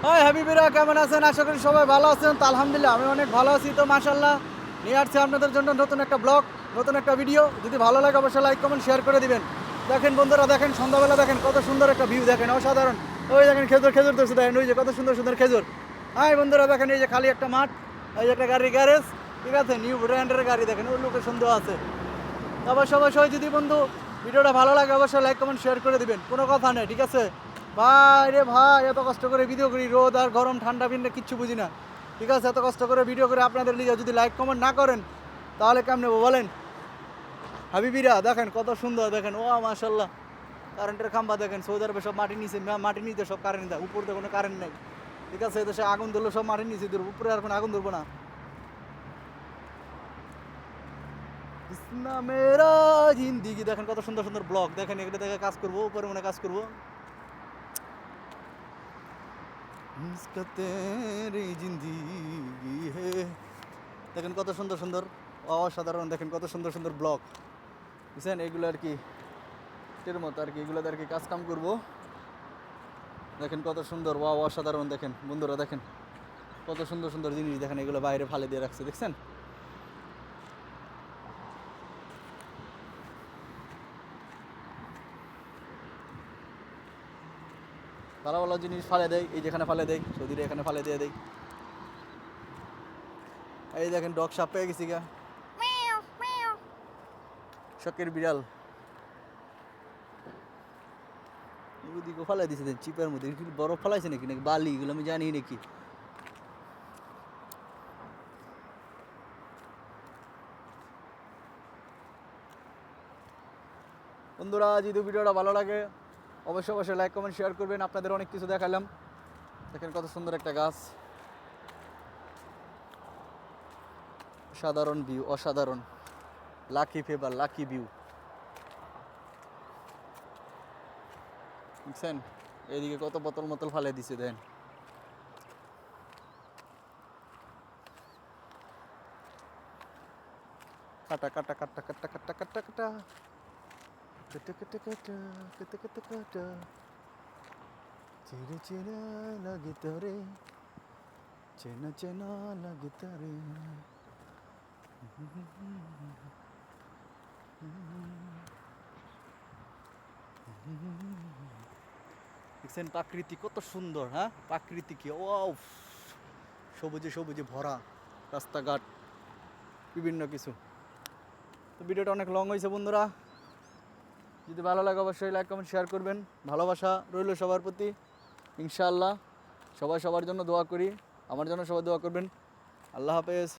High হাবিবিরা, কেমন আছেন? আশা করি সবাই ভালো আছেন। তো আলহামদুলিল্লাহ আমি অনেক ভালো আছি। তো মাশাআল্লাহ নিয়ে আসছি আপনাদের জন্য নতুন একটা ব্লগ, নতুন একটা ভিডিও। যদি ভালো লাগে অবশ্যই লাইক কমেন্ট শেয়ার করে দিবেন। দেখেন বন্ধুরা, দেখেন সন্ধ্যাবেলা দেখেন কত সুন্দর একটা ভিউ, দেখেন অসাধারণ। ওই দেখেন খেজুর খেজুর ধরছে, দেখেন ওই যে কত সুন্দর সুন্দর খেজুর। হাই বন্ধুরা, দেখেন এই যে খালি একটা মাঠ, এই যে একটা গাড়ি গ্যারেজ, ঠিক আছে, নিউ ব্র্যান্ডের গাড়ি, দেখেন ওই লোকেশন দেওয়া আছে। অবশ্যই যদি বন্ধু ভিডিওটা ভালো লাগে অবশ্যই লাইক কমেন্ট শেয়ার করে দিবেন, কোনো কথা নেই, ঠিক আছে? ভাই রে ভাই, এত কষ্ট করে ভিডিও করি, রোদ আর গরম ঠান্ডা ভিন্ন কিচ্ছু বুঝি না, ঠিক আছে? এত কষ্ট করে ভিডিও করে আপনাদের লিগে যদি লাইক কমেন্ট না করেন তাহলে কেমনে বলেন? হাবিবিরা দেখেন কত সুন্দর, দেখেন ও মাশাল্লাহ। কারেন্টের খাম্বা দেখেন, সৌদি আরবে সব মাটি নিচে, মাটির নিচে সব কারেন্ট দেয়, উপরে কোনো কারেন্ট নেই, ঠিক আছে? এদেশে আগুন ধরলো সব মাটির নিচে ধরবো, উপরে আর কোনো আগুন ধরবো না। ইসনা মেরা জিন্দিগি, দেখেন কত সুন্দর সুন্দর ব্লগ, দেখেন এগুলো দেখে কাজ করবো, উপরে মনে কাজ করবো। ইসকা তেরি জিন্দিগি হে, দেখেন কত সুন্দর সুন্দর, অসাধারণ, দেখেন কত সুন্দর সুন্দর ব্লগ, বুঝছেন? এগুলো আর কি এর মতো আর কি, এগুলোতে আর কি কাজ কাম করবো। দেখেন কত সুন্দর, অসাধারণ, দেখেন বন্ধুরা, দেখেন কত সুন্দর সুন্দর জিনিস, দেখেন এগুলো বাইরে ফালে দিয়ে রাখছে, দেখছেন? ভালো ভালো জিনিস ফালে দেয়, এই যেখানে ফালে দেয়, সৌদিরে এখানে ফালে দিয়ে দেয়। এই দেখেন ডগ সাপ পেয়ে গেছি গা, শখের বিড়াল ওদিকে ফালাই দিছে, দেন চিপের মধ্যে বরফ ফালাইছে নাকি, নাকি বালি, এগুলো আমি জানি নাকি। বন্ধুরা যদি ভিডিওটা ভালো লাগে অবশ্যই লাইক কমেন্ট শেয়ার করবেন। আপনাদের অনেক কিছু দেখালাম, দেখেন কত সুন্দর একটা গাছ, সাধারণ ভিউ, অসাধারণ, লাকি ফেভার, লাকি ভিউ, বুঝছেন? এইদিকে কত বোতল মতল ফালে দিছে, দেন কাটা কাটা কাটা কাটা কাটা কাটা কাটা কাটা কাটা কাটা কাটা কাটা কাটা চেনা চেনা লাগে তারে, চেনা চেনা লাগে তারে। দেখছেন প্রাকৃতিক কত সুন্দর, হ্যাঁ প্রাকৃতিক, ও সবুজে সবুজে ভরা রাস্তাঘাট, বিভিন্ন কিছু। তো ভিডিওটা অনেক লং হয়েছে বন্ধুরা, যদি ভালো লাগে অবশ্যই লাইক কমেন্ট শেয়ার করবেন। ভালোবাসা রইল সবার প্রতি, ইনশাআল্লাহ। সবাই সবার জন্য দোয়া করি, আমার জন্য সবাই দোয়া করবেন। আল্লাহ হাফেজ।